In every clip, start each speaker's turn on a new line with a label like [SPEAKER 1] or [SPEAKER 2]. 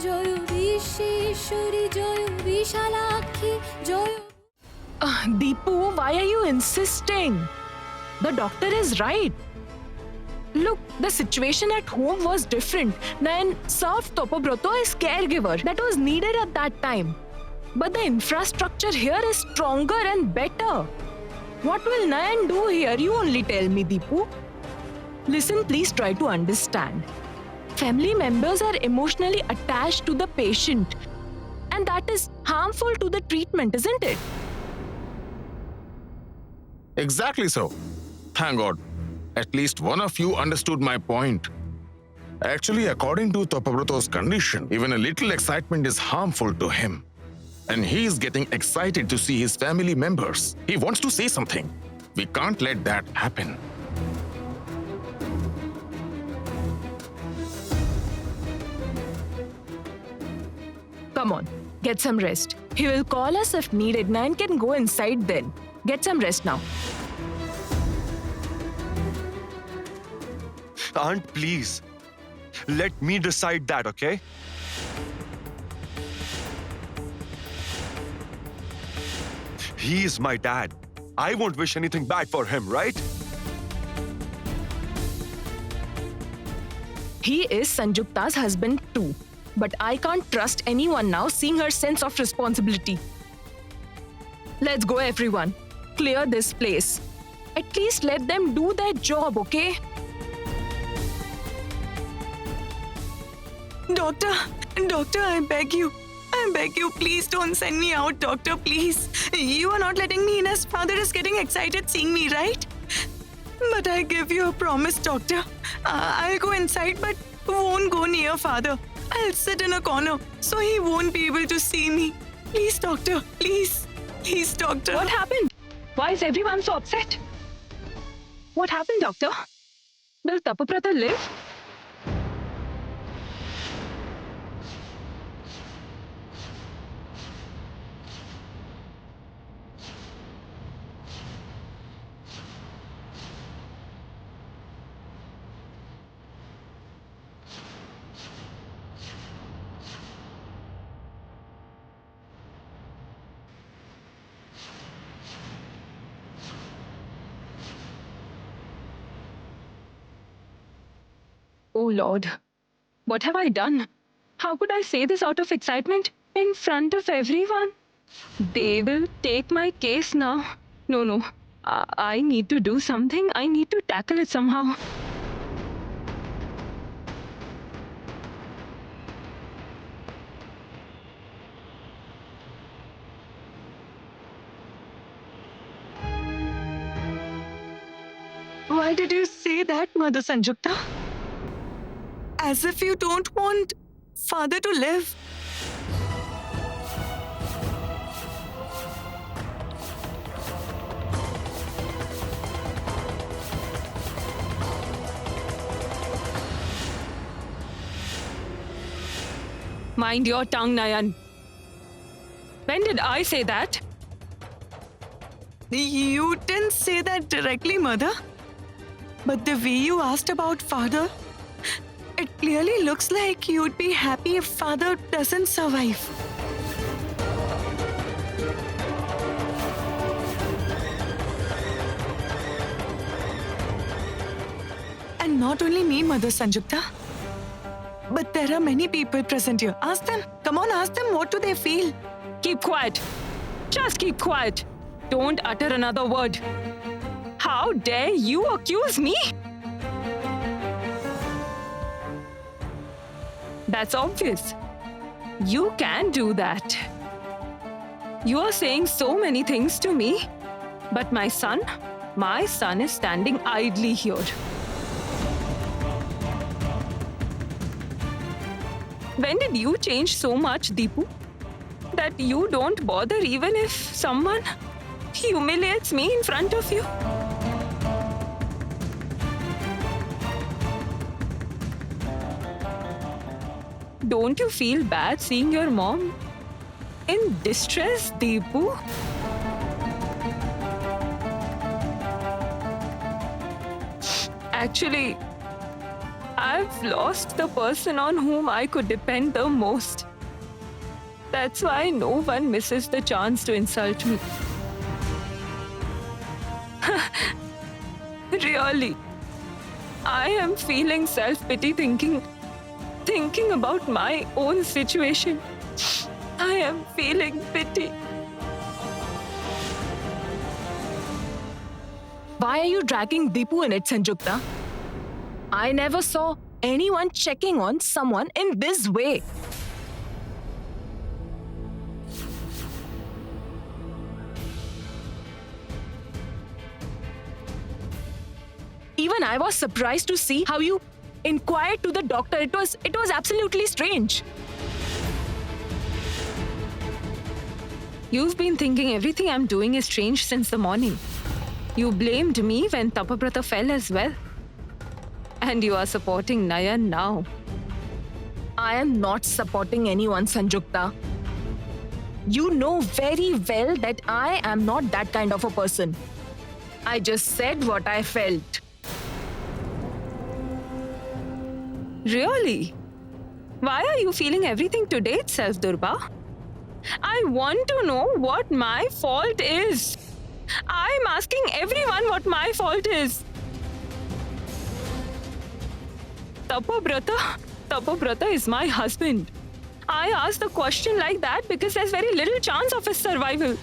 [SPEAKER 1] Joy Bishweshwari Joy Bishalakshi Joy
[SPEAKER 2] Deepu, why are you insisting? The doctor is right. Look, the situation at home was different. Nayan served Topobrata as caregiver. That was needed at that time. But the infrastructure here is stronger and better. What will Nayan do here? You only tell me, Deepu. Listen, please try to understand. Family members are emotionally attached to the patient, and that is harmful to the treatment, isn't it?
[SPEAKER 3] Exactly so. Thank God. At least one of you understood my point. Actually, according to Topobrato's condition, even a little excitement is harmful to him. And he is getting excited to see his family members. He wants to say something. We can't let that happen.
[SPEAKER 2] Come on, get some rest. He will call us if needed. Nayan can go inside then. Get some rest now.
[SPEAKER 4] Aunt, please. Let me decide that, okay? He is my dad. I won't wish anything bad for him, right?
[SPEAKER 2] He is Sanjukta's husband too. But I can't trust anyone now, seeing her sense of responsibility. Let's go, everyone. Clear this place. At least let them do their job, okay? Doctor, I beg you, please don't send me out, doctor, please. You are not letting me in as father is getting excited seeing me, right? But I give you a promise, doctor. I'll go inside but won't go near father. I'll sit in a corner so he won't be able to see me. Please, doctor, please. Please, doctor. What happened? Why is everyone so upset? What happened, doctor? Will Topobrata live? Oh Lord, what have I done? How could I say this out of excitement in front of everyone? They will take my case now. No. I need to do something. I need to tackle it somehow. Why did you say that, Mother Sanjukta? As if you don't want father to live. Mind your tongue, Nayan. When did I say that? You didn't say that directly, Mother. But the way you asked about father, it clearly looks like you'd be happy if father doesn't survive. And not only me, Mother Sanjukta, but there are many people present here. Ask them. Come on, ask them. What do they feel? Keep quiet. Just keep quiet. Don't utter another word. How dare you accuse me? That's obvious. You can do that. You are saying so many things to me, but my son is standing idly here. When did you change so much, Deepu, that you don't bother even if someone humiliates me in front of you? Don't you feel bad seeing your mom in distress, Deepu? Actually, I've lost the person on whom I could depend the most. That's why no one misses the chance to insult me. Really, I am feeling self-pity thinking about my own situation. I am feeling pity. Why are you dragging Deepu in it, Sanjukta? I never saw anyone checking on someone in this way. Even I was surprised to see how you inquired to the doctor. It was absolutely strange. You've been thinking everything I'm doing is strange since the morning. You blamed me when Tapabrata fell as well. And you are supporting Nayan now. I am not supporting anyone, Sanjukta. You know very well that I am not that kind of a person. I just said what I felt. Really? Why are you feeling everything today itself, Durba? I want to know what my fault is. I'm asking everyone what my fault is. Tapabrata is my husband. I asked the question like that because there's very little chance of his survival.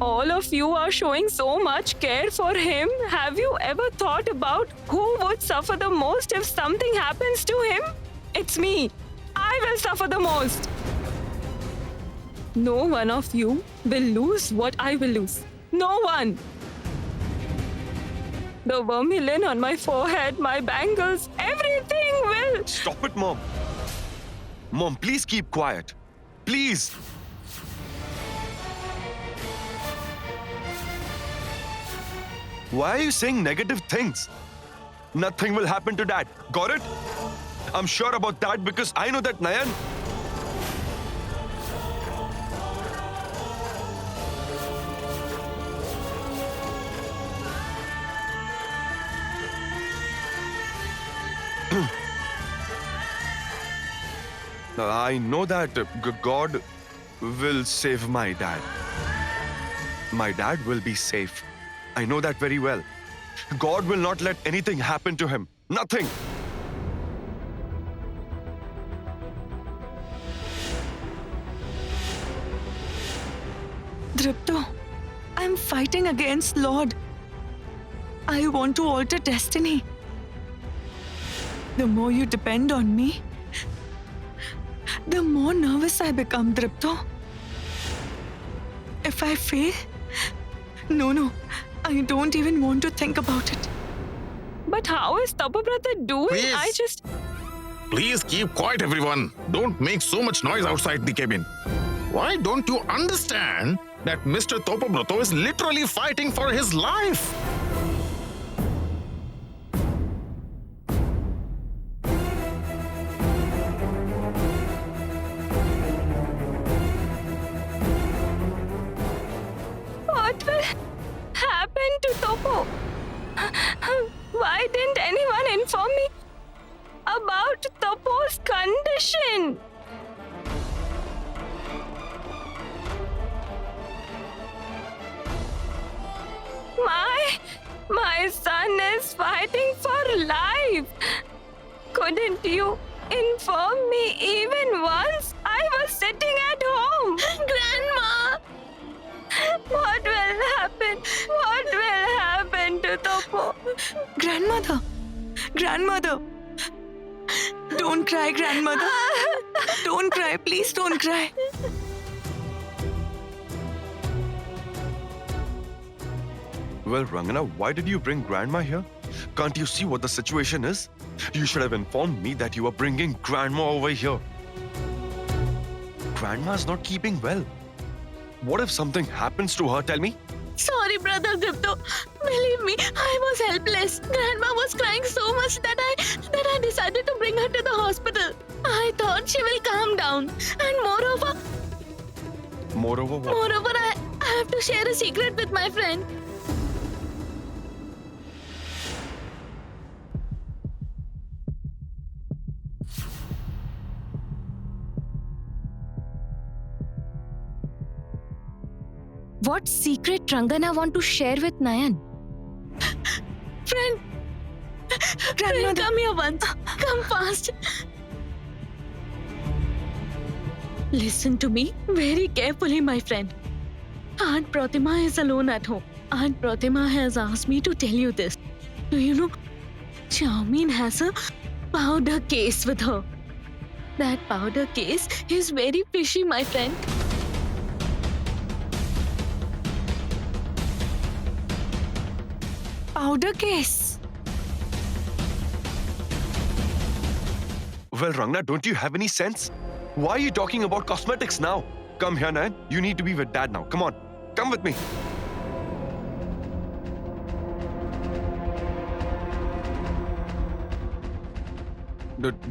[SPEAKER 2] All of you are showing so much care for him. Have you ever thought about who would suffer the most if something happens to him? It's me. I will suffer the most. No one of you will lose what I will lose. No one. The vermilion on my forehead, my bangles, everything will.
[SPEAKER 4] Stop it, Mom. Mom, please keep quiet. Please. Why are you saying negative things? Nothing will happen to Dad. Got it? I'm sure about that because I know that Nayan. I know that God will save my dad. My dad will be safe. I know that very well. God will not let anything happen to him. Nothing.
[SPEAKER 2] Dripto, I'm fighting against Lord. I want to alter destiny. The more you depend on me, the more nervous I become, Dripto. If I fail, no, I don't even want to think about it. But how is Tapabrata doing?
[SPEAKER 3] Please. Please keep quiet, everyone. Don't make so much noise outside the cabin. Why don't you understand that Mr. Tapabrata is literally fighting for his life?
[SPEAKER 2] What will happen to Topo? Why didn't anyone inform me about Topo's condition? My son is fighting for life. Couldn't you inform me even once? I was sitting at home. Grandma! What will happen? What will happen to Topo? Grandmother! Don't cry, grandmother. Don't cry, please don't cry.
[SPEAKER 4] Well, Rangana, why did you bring Grandma here? Can't you see what the situation is? You should have informed me that you are bringing Grandma over here. Grandma's not keeping well. What if something happens to her? Tell me.
[SPEAKER 5] Sorry, Brother Dripto. Believe me, I was helpless. Grandma was crying so much that I decided to bring her to the hospital. I thought she will calm down. And moreover,
[SPEAKER 4] Moreover, what?
[SPEAKER 5] I have to share a secret with my friend. What secret Rangana want to share with Nayan? Friend, friend, come here once. Come fast. Listen to me very carefully, my friend. Aunt Pratima is alone at home. Aunt Pratima has asked me to tell you this. Do you know, Charmin has a powder case with her. That powder case is very fishy, my friend.
[SPEAKER 2] Powder case.
[SPEAKER 4] Well, Rangna, don't you have any sense? Why are you talking about cosmetics now? Come here, Nayan. You need to be with Dad now. Come on. Come with me.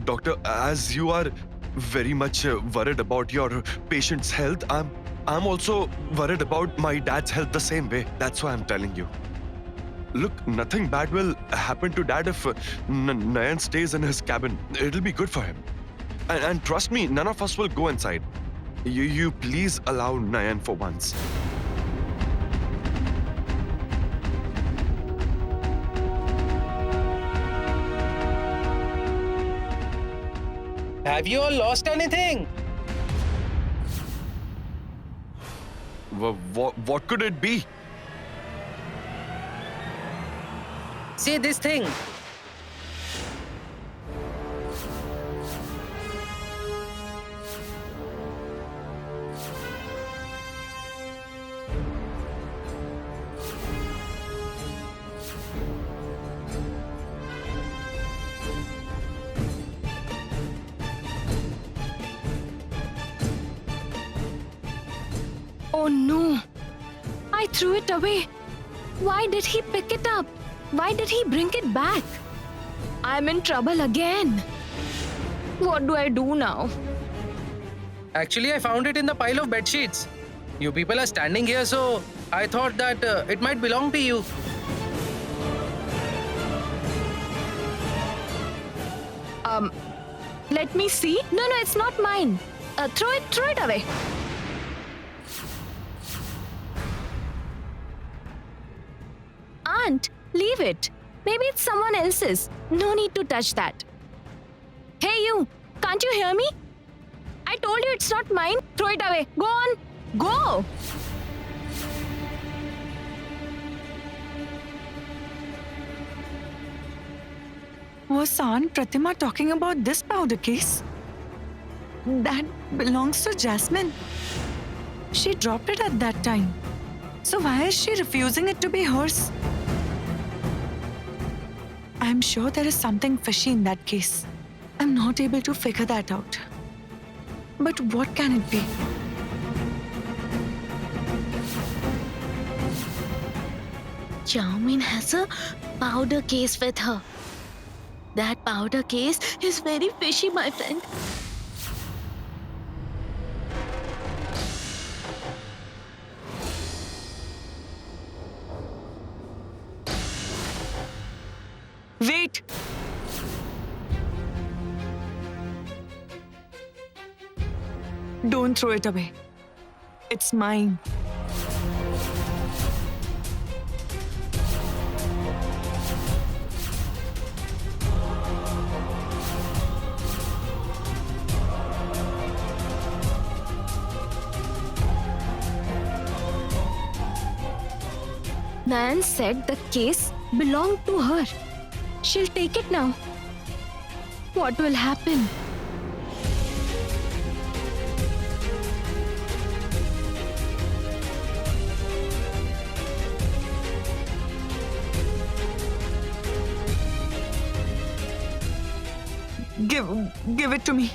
[SPEAKER 4] Doctor, as you are very much worried about your patient's health, I'm also worried about my dad's health the same way. That's why I'm telling you. Look, nothing bad will happen to Dad if Nayan stays in his cabin. It'll be good for him. And trust me, none of us will go inside. You please allow Nayan for once.
[SPEAKER 6] Have you all lost anything?
[SPEAKER 4] What could it be?
[SPEAKER 6] See this thing.
[SPEAKER 5] Oh no! I threw it away. Why did he pick it up? Why did he bring it back? I'm in trouble again. What do I do now?
[SPEAKER 6] Actually, I found it in the pile of bed sheets. You people are standing here, so I thought that it might belong to you.
[SPEAKER 5] Let me see. No, it's not mine. Throw it away. Aunt, leave it. Maybe it's someone else's. No need to touch that. Hey you, can't you hear me? I told you it's not mine. Throw it away. Go on. Go.
[SPEAKER 2] Was Aunt Pratima talking about this powder case? That belongs to Jasmine. She dropped it at that time. So why is she refusing it to be hers? I'm sure there is something fishy in that case. I'm not able to figure that out. But what can it be?
[SPEAKER 5] Charmin has a powder case with her. That powder case is very fishy, my friend.
[SPEAKER 2] Wait! Don't throw it away. It's mine.
[SPEAKER 5] Nayan said the case belonged to her. She'll take it now. What will happen?
[SPEAKER 2] Give it to me.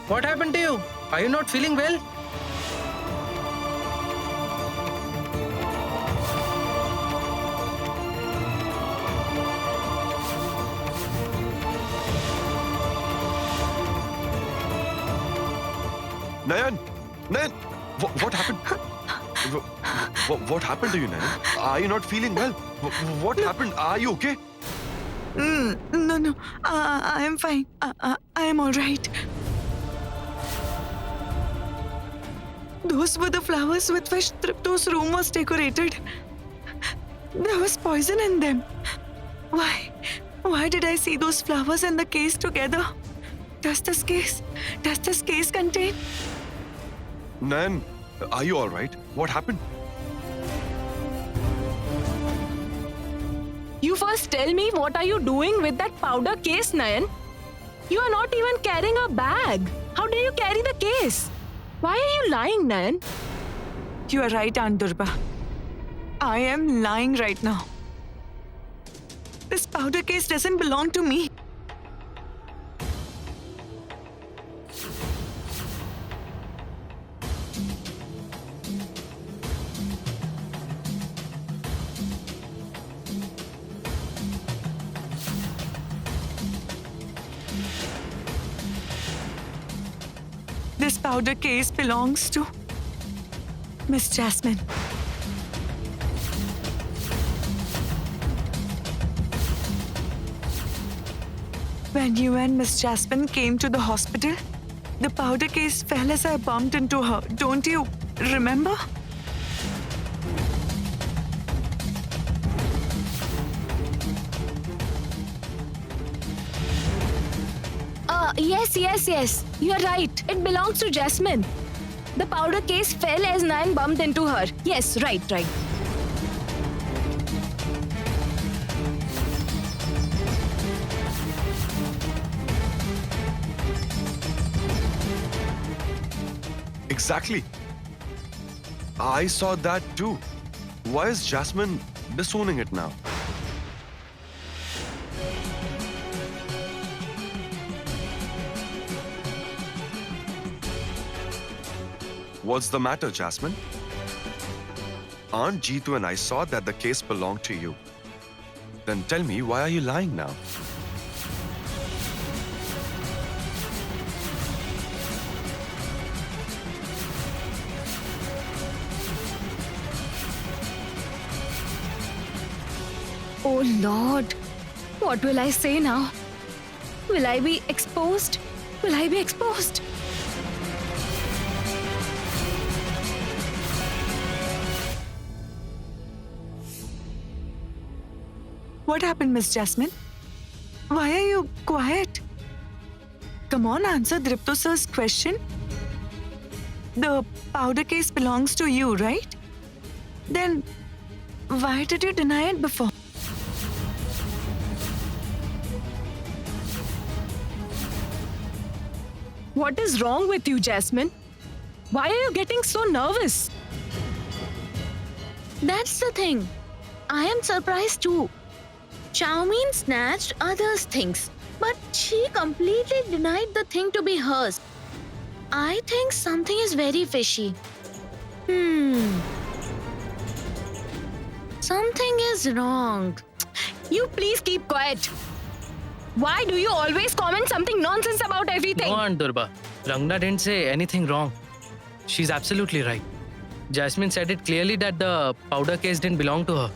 [SPEAKER 6] What happened to you? Are you not feeling well?
[SPEAKER 4] Nayan, Nayan, what happened? What happened to you, Nayan? Are you not feeling well? What happened? Are you okay?
[SPEAKER 7] No. I am fine. I am all right. Those were the flowers with which Tripto's room was decorated. There was poison in them. Why? Why did I see those flowers and the case together? Does this case contain?
[SPEAKER 4] Nayan, are you all right? What happened?
[SPEAKER 2] You first tell me what are you doing with that powder case, Nayan? You are not even carrying a bag. How dare you carry the case? Why are you lying, Nayan?
[SPEAKER 7] You are right, Aunt Durba. I am lying right now. This powder case doesn't belong to me. This powder case belongs to Miss Jasmine. When you and Miss Jasmine came to the hospital, the powder case fell as I bumped into her. Don't you remember?
[SPEAKER 1] Yes. You are right. It belongs to Jasmine. The powder case fell as Nayan bumped into her. Yes, right.
[SPEAKER 4] Exactly. I saw that too. Why is Jasmine disowning it now? What's the matter, Jasmine? Aunt Jeetu and I saw that the case belonged to you. Then tell me, why are you lying now?
[SPEAKER 1] Oh Lord, what will I say now? Will I be exposed?
[SPEAKER 7] What happened, Miss Jasmine? Why are you quiet? Come on, answer Dripto sir's question. The powder case belongs to you, right? Then why did you deny it before?
[SPEAKER 2] What is wrong with you, Jasmine? Why are you getting so nervous?
[SPEAKER 5] That's the thing. I am surprised too. Charmaine snatched others' things, but she completely denied the thing to be hers. I think something is very fishy. Something is wrong.
[SPEAKER 2] You please keep quiet. Why do you always comment something nonsense about everything?
[SPEAKER 6] No, Aunt Durba. Rangna didn't say anything wrong. She's absolutely right. Jasmine said it clearly that the powder case didn't belong to her.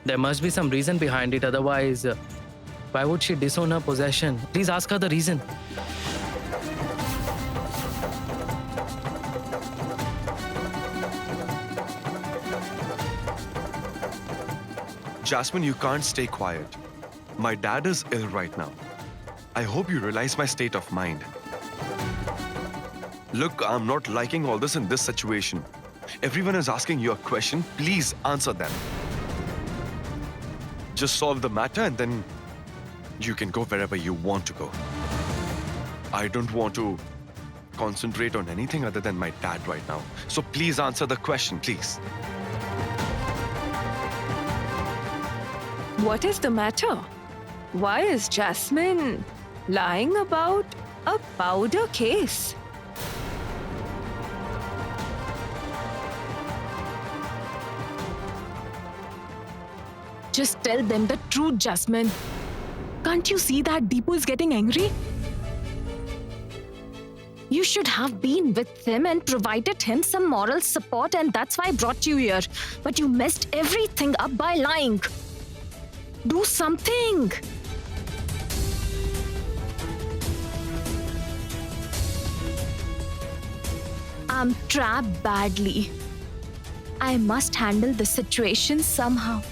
[SPEAKER 6] There must be some reason behind it, otherwise, why would she disown her possession? Please ask her the reason.
[SPEAKER 4] Jasmine, you can't stay quiet. My dad is ill right now. I hope you realize my state of mind. Look, I'm not liking all this in this situation. Everyone is asking you a question. Please answer them. Just solve the matter and then you can go wherever you want to go. I don't want to concentrate on anything other than my dad right now. So please answer the question, please.
[SPEAKER 7] What is the matter? Why is Jasmine lying about A powder case?
[SPEAKER 2] Just tell them the truth, Jasmine. Can't you see that Deepu is getting angry?
[SPEAKER 1] You should have been with him and provided him some moral support, and that's why I brought you here. But you messed everything up by lying. Do something. I'm trapped badly. I must handle the situation somehow.